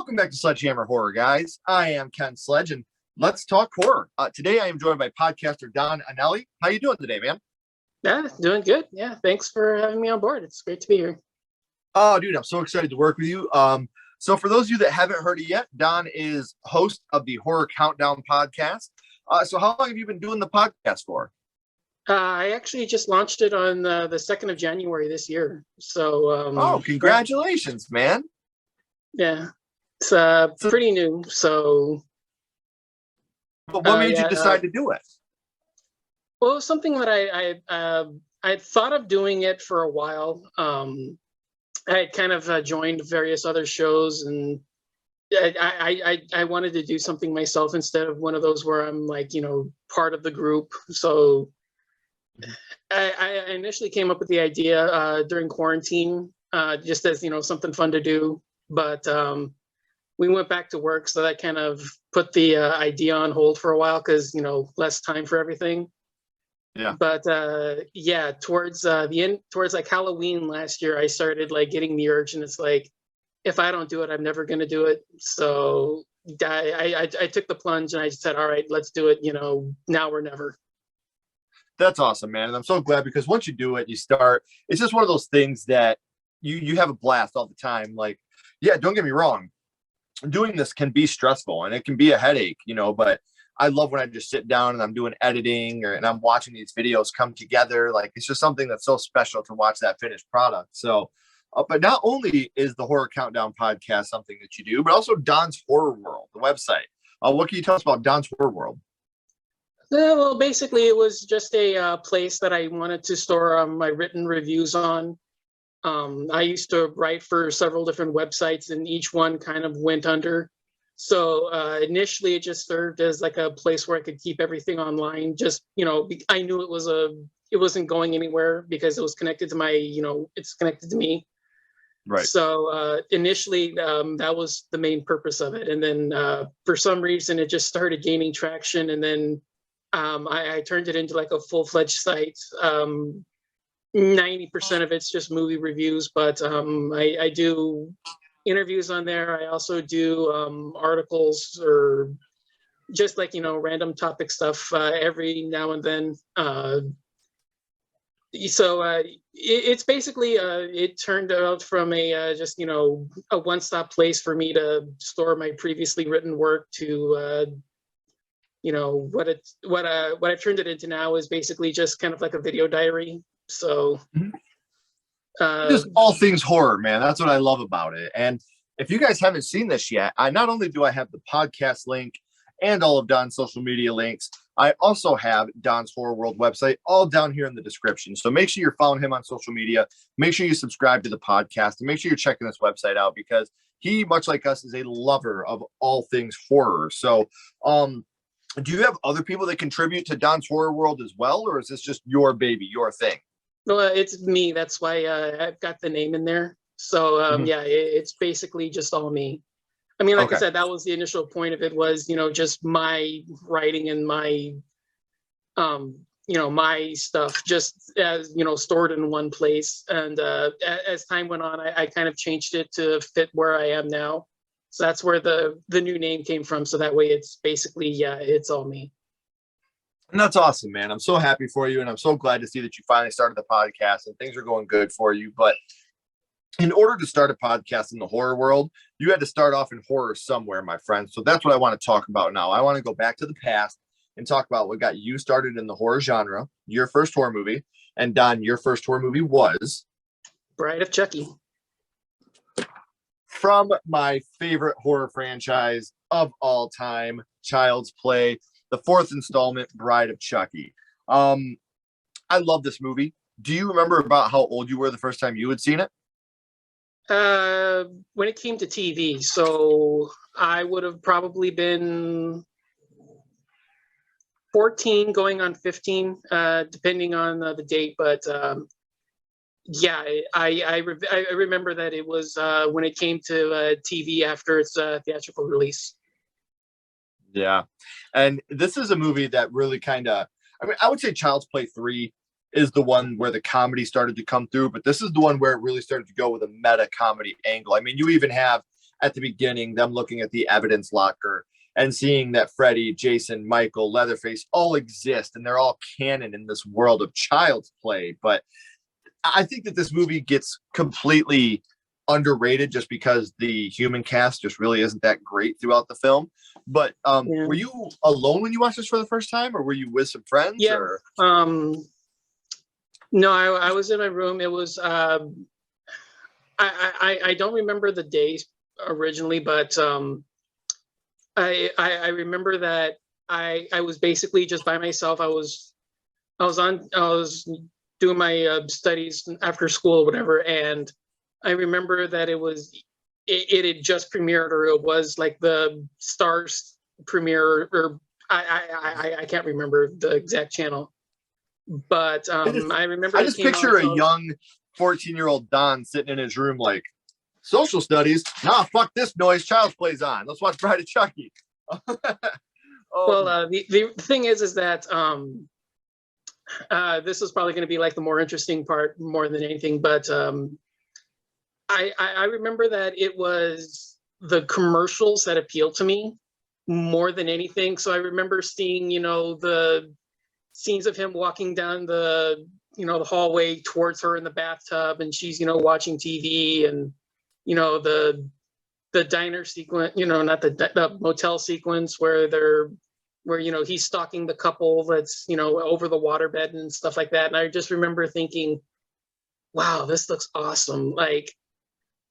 Welcome back to Sledgehammer Horror, guys. I am Ken Sledge, and let's talk horror. Today, I am joined by podcaster Don Anelli. How you doing today, man? Yeah, doing good. Yeah, thanks for having me on board. It's great to be here. Oh, dude, I'm so excited to work with you. So for those of you that haven't heard it yet, Don is host of the Horror Countdown podcast. So how long have you been doing the podcast for? I actually just launched it on the 2nd of January this year. So, Congratulations, man. Yeah, it's pretty new. So, but what made you decide to do it? Well, it was something that I thought of doing it for a while. I had kind of joined various other shows, and I wanted to do something myself instead of one of those where I'm like, part of the group. So I initially came up with the idea during quarantine, just as, something fun to do. But we went back to work, so that kind of put the idea on hold for a while because, less time for everything. Yeah. But towards the end, towards like Halloween last year, I started like getting the urge, and it's like, if I don't do it, I'm never going to do it. So I took the plunge, and I said, all right, let's do it. Now or never. That's awesome, man. And I'm so glad because once you do it, you start, it's just one of those things that you have a blast all the time. Like, yeah, don't get me wrong. Doing this can be stressful and it can be a headache, but I love when I just sit down and I'm doing editing and I'm watching these videos come together. Like, it's just something that's so special to watch that finished product. So, but not only is the Horror Countdown podcast something that you do, but also Don's Horror World, the website. What can you tell us about Don's Horror World? Well, basically, it was just a place that I wanted to store my written reviews on. I used to write for several different websites, and each one kind of went under. So initially, it just served as like a place where I could keep everything online. Just I knew it wasn't going anywhere because it was connected to my it's connected to me. Right. So initially, that was the main purpose of it, and then for some reason, it just started gaining traction, and then I turned it into like a full-fledged site. 90% of it's just movie reviews, but I do interviews on there. I also do articles or just like, random topic stuff every now and then. It's basically, it turned out from a just, a one-stop place for me to store my previously written work to, what I've turned it into now is basically just kind of like a video diary. So just all things horror, man. That's what I love about it. And if you guys haven't seen this yet, I not only do I have the podcast link and all of Don's social media links, I also have Don's Horror World website all down here in the description. So make sure you're following him on social media. Make sure you subscribe to the podcast and make sure you're checking this website out because he, much like us, is a lover of all things horror. So do you have other people that contribute to Don's Horror World as well, or is this just your baby, your thing? Well, it's me. That's why I've got the name in there. So yeah, it's basically just all me. I mean, like I said, that was the initial point of it was, just my writing and my, my stuff just as, stored in one place. And as time went on, I kind of changed it to fit where I am now. So that's where the new name came from. So that way it's basically, it's all me. And that's awesome, man. I'm so happy for you. And I'm so glad to see that you finally started the podcast and things are going good for you. But in order to start a podcast in the horror world, you had to start off in horror somewhere, my friend. So that's what I want to talk about now. I want to go back to the past and talk about what got you started in the horror genre, your first horror movie. And Don, your first horror movie was? Bride of Chucky. From my favorite horror franchise of all time, Child's Play, the fourth installment, Bride of Chucky. I love this movie. Do you remember about how old you were the first time you had seen it? When it came to TV, so I would have probably been 14 going on 15, depending on the date. But yeah, I remember that it was when it came to TV after its theatrical release. Yeah. And this is a movie that really kind of, I would say Child's Play 3 is the one where the comedy started to come through, but this is the one where it really started to go with a meta comedy angle. I mean, you even have at the beginning, them looking at the evidence locker and seeing that Freddy, Jason, Michael, Leatherface all exist and they're all canon in this world of child's play. But I think that this movie gets completely underrated just because the human cast just really isn't that great throughout the film. But were you alone when you watched this for the first time, or were you with some friends? Yeah. Or? No, I was in my room. It was I don't remember the days originally, but I remember that I was basically just by myself. I was doing my studies after school or whatever, and I remember that it had just premiered, or it was like the Stars premiere, or I can't remember the exact channel, but I remember I just picture a young 14-year-old Don sitting in his room like, social studies? Nah, fuck this noise. Child's Play's on. Let's watch Bride of Chucky. Well, the thing is that this is probably going to be like the more interesting part more than anything, but I remember that it was the commercials that appealed to me more than anything. So I remember seeing, the scenes of him walking down the hallway towards her in the bathtub, and she's, watching TV, and, the diner sequence, not the motel sequence where he's stalking the couple that's, over the waterbed and stuff like that. And I just remember thinking, wow, this looks awesome. Like,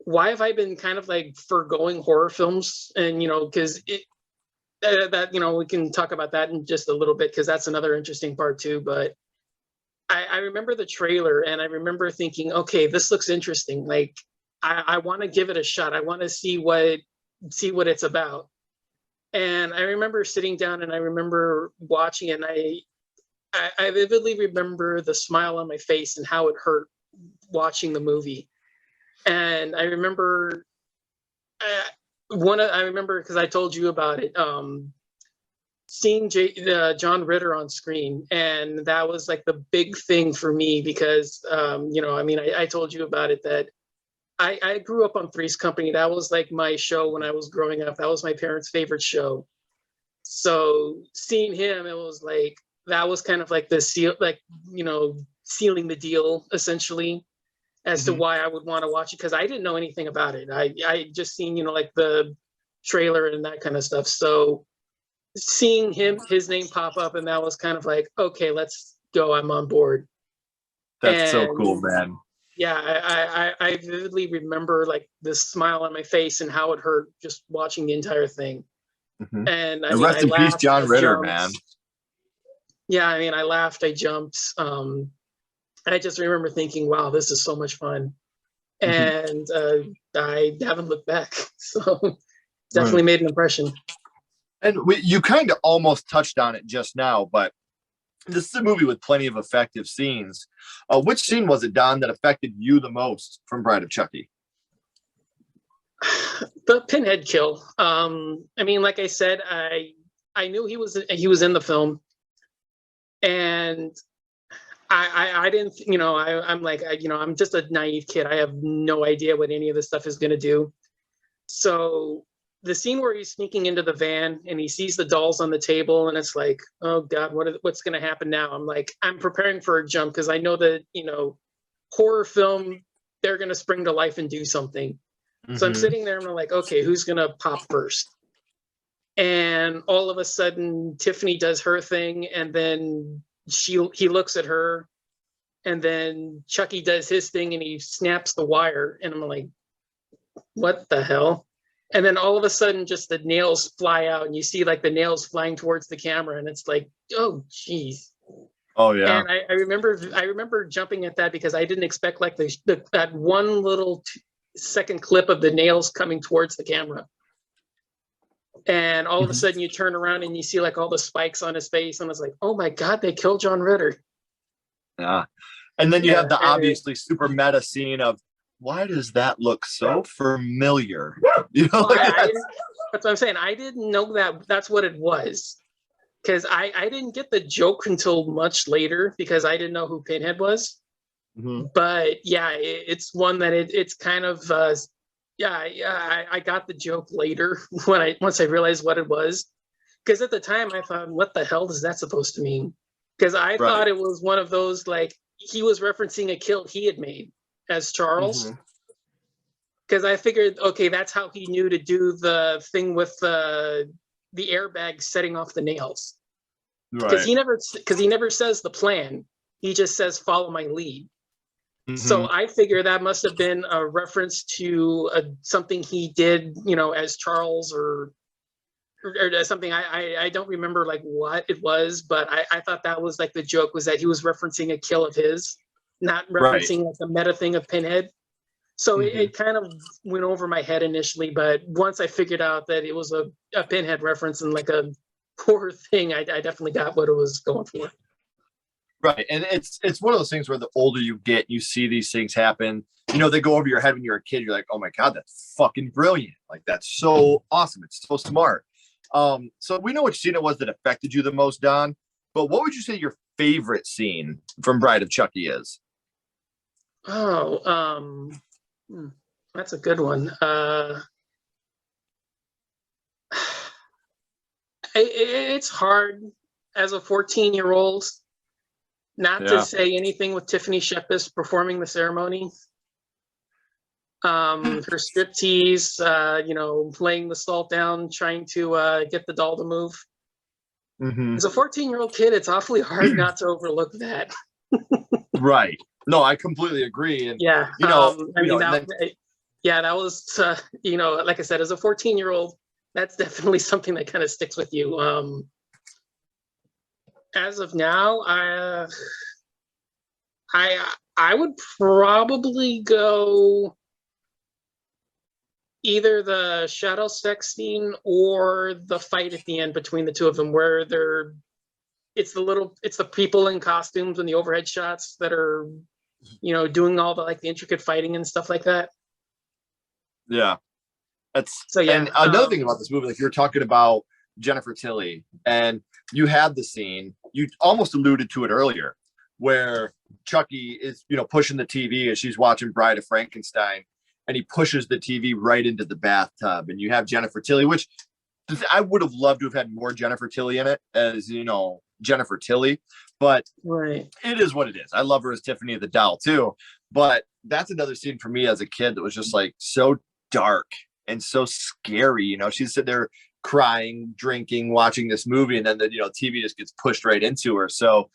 why have I been kind of like forgoing horror films? And, because we can talk about that in just a little bit, because that's another interesting part too. But I remember the trailer, and I remember thinking, okay, this looks interesting. Like, I want to give it a shot. I want to see what it's about. And I remember sitting down and I remember watching it, and I vividly remember the smile on my face and how it hurt watching the movie. And I remember because I told you about it, seeing John Ritter on screen, and that was like the big thing for me, because I told you about it, that I grew up on Three's Company. That was like my show when I was growing up. That was my parents' favorite show. So seeing him, it was like, that was kind of like the seal, like, sealing the deal essentially, as to why I would want to watch it, because I didn't know anything about it. I just seen, like the trailer and that kind of stuff. So seeing his name pop up, and that was kind of like, okay, let's go. I'm on board. That's so cool, man. Yeah, I vividly remember like this smile on my face and how it hurt just watching the entire thing. And rest in peace, John Ritter, man. Yeah, I laughed, I jumped. I just remember thinking, wow, this is so much fun. And I haven't looked back. So definitely made an impression. And you kind of almost touched on it just now, but this is a movie with plenty of effective scenes. Which scene was it, Don, that affected you the most from Bride of Chucky? The Pinhead kill. Like I said, I knew he was in the film, and I didn't, I'm like, I'm just a naive kid. I have no idea what any of this stuff is going to do. So the scene where he's sneaking into the van and he sees the dolls on the table, and it's like, oh God, what's going to happen now? I'm preparing for a jump, because I know that, horror film, they're going to spring to life and do something. So I'm sitting there and I'm like, okay, who's going to pop first? And all of a sudden Tiffany does her thing, and then he looks at her, and then Chucky does his thing and he snaps the wire, and I'm like, what the hell? And then all of a sudden just the nails fly out, and you see like the nails flying towards the camera, and it's like, oh geez. Oh yeah. And I remember jumping at that, because I didn't expect like that one little second clip of the nails coming towards the camera. And all of a sudden you turn around and you see like all the spikes on his face, and I was like, oh my God, they killed John Ritter. Yeah. And then you have the obviously super meta scene of, why does that look so familiar? That's what I'm saying. I didn't know that's what it was, because I didn't get the joke until much later, because I didn't know who Pinhead was. But yeah, it's one that it's kind of I got the joke later once I realized what it was. Because at the time I thought, what the hell is that supposed to mean? Because I Right. thought it was one of those, like, he was referencing a kill he had made as Charles. Because I figured, okay, that's how he knew to do the thing with the airbag setting off the nails. Because Right. he never says the plan. He just says, follow my lead. Mm-hmm. So I figure that must have been a reference to something he did, as Charles, or something. I don't remember like what it was, but I thought that was like the joke, was that he was referencing a kill of his, not referencing like the meta thing of Pinhead. So it kind of went over my head initially, but once I figured out that it was a Pinhead reference and like a horror thing, I definitely got what it was going for. Right. And it's one of those things where the older you get, you see these things happen. They go over your head when you're a kid. You're like, oh my God, that's fucking brilliant. Like, that's so awesome. It's so smart. So we know which scene it was that affected you the most, Don. But what would you say your favorite scene from Bride of Chucky is? Oh, that's a good one. It's hard as a 14-year-old not to say anything with Tiffany Shepis performing the ceremony. Her striptease, laying the salt down, trying to get the doll to move. As a 14-year-old kid, it's awfully hard not to overlook that. Right. No, I completely agree. And yeah, that was, like I said, as a 14-year-old, that's definitely something that kind of sticks with you. As of now, I would probably go either the shadow sex scene or the fight at the end between the two of them, where it's the people in costumes and the overhead shots that are, doing all the like the intricate fighting and stuff like that. Yeah. So yeah. And another thing about this movie, like, you're talking about Jennifer Tilly, and you had the scene, you almost alluded to it earlier, where Chucky is, pushing the TV as she's watching Bride of Frankenstein, and he pushes the TV right into the bathtub, and you have Jennifer Tilly, which I would have loved to have had more Jennifer Tilly in it, as Jennifer Tilly, but it is what it is. I love her as Tiffany the doll too, but that's another scene for me as a kid that was just like so dark and so scary. She's sitting there crying, drinking, watching this movie, and then the TV just gets pushed right into her. So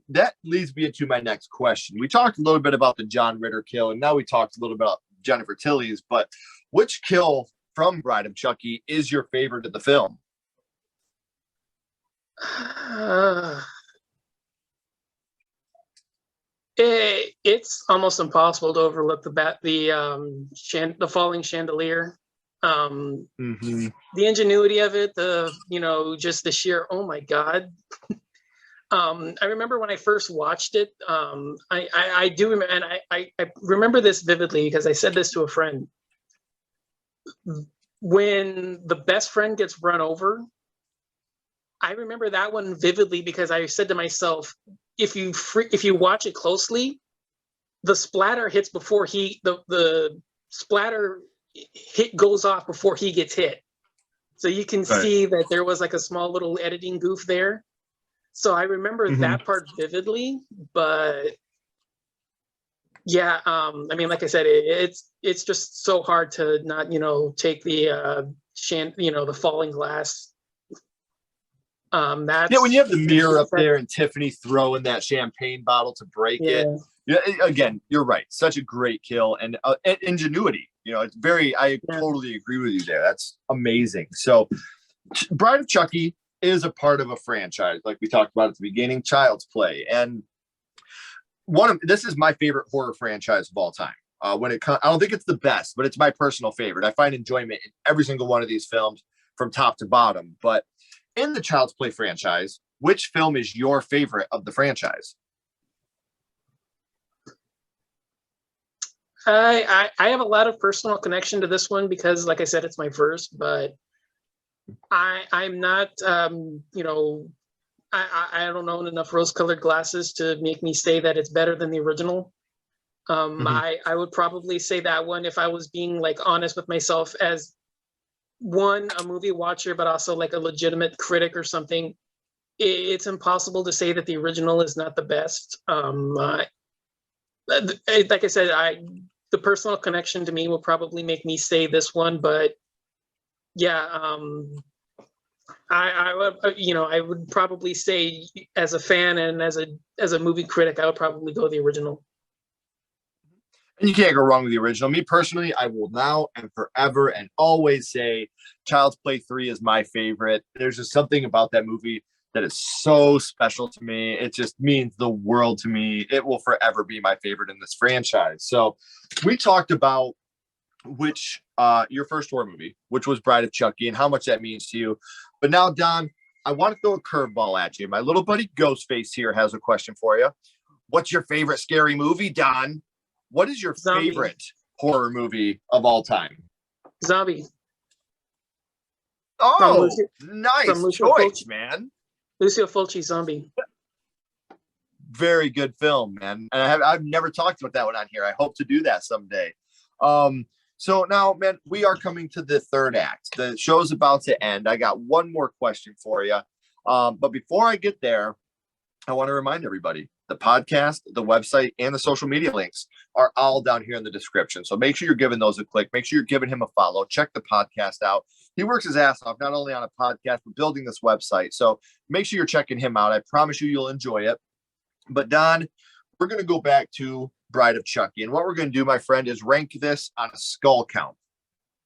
that leads me into my next question. We talked a little bit about the John Ritter kill, and now we talked a little bit about Jennifer Tilly's, but which kill from Bride of Chucky is your favorite of the film? It's almost impossible to overlook the falling chandelier. The ingenuity of it, just the sheer, oh my God. I remember when I first watched it, I do remember, and I remember this vividly because I said this to a friend. When the best friend gets run over, I remember that one vividly because I said to myself, if you watch it closely, the splatter hits before the splatter hit goes off before he gets hit. So you can see that there was like a small little editing goof there. So I remember that part vividly, but yeah, like I said, it's just so hard to not, take the the falling glass. When you have the mirror up there and Tiffany throwing that champagne bottle to break it. Yeah, again, you're right. Such a great kill, and ingenuity. It's very. I totally agree with you there. That's amazing. So, Bride of Chucky is a part of a franchise, like we talked about at the beginning, Child's Play, and this is my favorite horror franchise of all time. I don't think it's the best, but it's my personal favorite. I find enjoyment in every single one of these films from top to bottom. But in the Child's Play franchise, which film is your favorite of the franchise? I have a lot of personal connection to this one because, like I said, it's my first, but I'm not, I don't own enough rose-colored glasses to make me say that it's better than the original. I would probably say that one if I was being like honest with myself as one, a movie watcher, but also like a legitimate critic or something. It's impossible to say that the original is not the best. Like I said, the personal connection to me will probably make me say this one, but yeah, I would, I would probably say as a fan and as a movie critic, I would probably go the original. And you can't go wrong with the original. Me personally, I will now and forever and always say Child's Play 3 is my favorite. There's just something about that movie that is so special to me. It just means the world to me. It will forever be my favorite in this franchise. So we talked about your first horror movie, which was Bride of Chucky, and how much that means to you. But now, Don, I want to throw a curveball at you. My little buddy Ghostface here has a question for you. What's your favorite scary movie, Don? What is your favorite horror movie of all time? Zombie. Oh, nice choice, man. Lucio Fulci, Zombie. Very good film, man. And I've never talked about that one on here. I hope to do that someday. So now, man, we are coming to the third act. The show's about to end. I got one more question for you. But before I get there, I want to remind everybody, the podcast, the website, and the social media links are all down here in the description. So make sure you're giving those a click. Make sure you're giving him a follow. Check the podcast out. He works his ass off, not only on a podcast, but building this website. So make sure you're checking him out. I promise you'll enjoy it. But Don, we're going to go back to Bride of Chucky. And what we're going to do, my friend, is rank this on a skull count.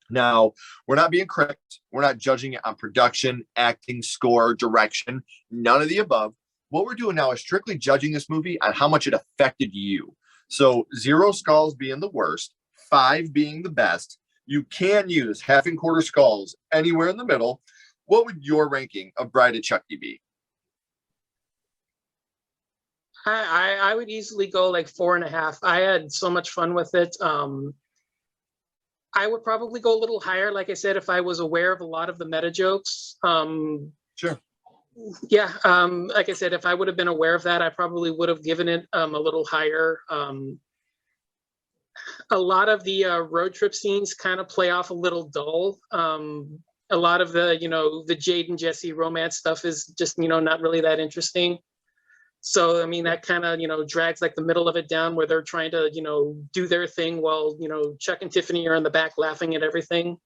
Now, we're not being correct. We're not judging it on production, acting, score, direction, none of the above. What we're doing now is strictly judging this movie on how much it affected you. So 0 skulls being the worst, 5 being the best. You can use half and quarter skulls anywhere in the middle. What would your ranking of Bride of Chucky be? I would easily go like 4.5. I had so much fun with it. I would probably go a little higher, like I said, if I was aware of a lot of the meta jokes. Sure. Yeah, like I said, if I would have been aware of that, I probably would have given it a little higher. A lot of the road trip scenes kind of play off a little dull. A lot of the, the Jade and Jesse romance stuff is just, not really that interesting. So, I mean, that kind of, drags like the middle of it down where they're trying to, do their thing while, Chuck and Tiffany are in the back laughing at everything.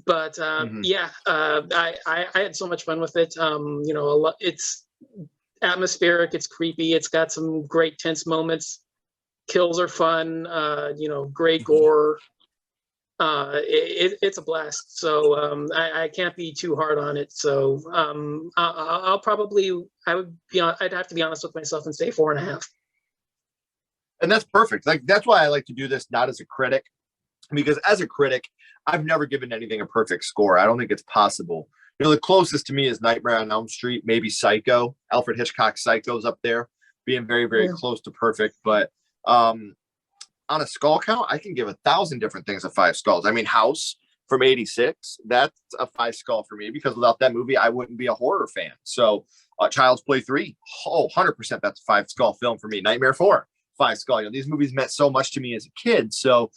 But yeah, I had so much fun with it. It's atmospheric, it's creepy, it's got some great tense moments. Kills are fun, great gore. It's a blast. So I can't be too hard on it. So I'd have to be honest with myself and say 4.5. And that's perfect. Like, that's why I like to do this, not as a critic, because as a critic, I've never given anything a perfect score. I don't think it's possible. The closest to me is Nightmare on Elm Street, maybe Psycho. Alfred Hitchcock's Psycho's up there, being very, very close to perfect. But on a skull count, I can give 1,000 different things a 5 skulls. I mean, House from '86, that's a 5 skull for me, because without that movie, I wouldn't be a horror fan. So Child's Play 3, 100% that's a 5 skull film for me. Nightmare 4, 5 skull. These movies meant so much to me as a kid. So,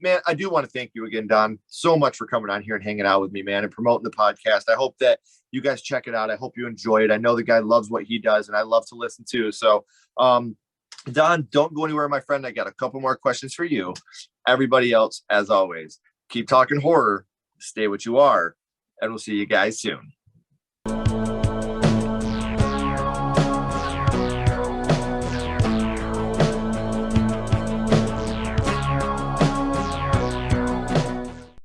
man, I do want to thank you again, Don, so much for coming on here and hanging out with me, man, and promoting the podcast. I hope that you guys check it out. I hope you enjoy it. I know the guy loves what he does, and I love to listen to. So, Don, don't go anywhere, my friend. I got a couple more questions for you. Everybody else, as always, keep talking horror, stay what you are, and we'll see you guys soon.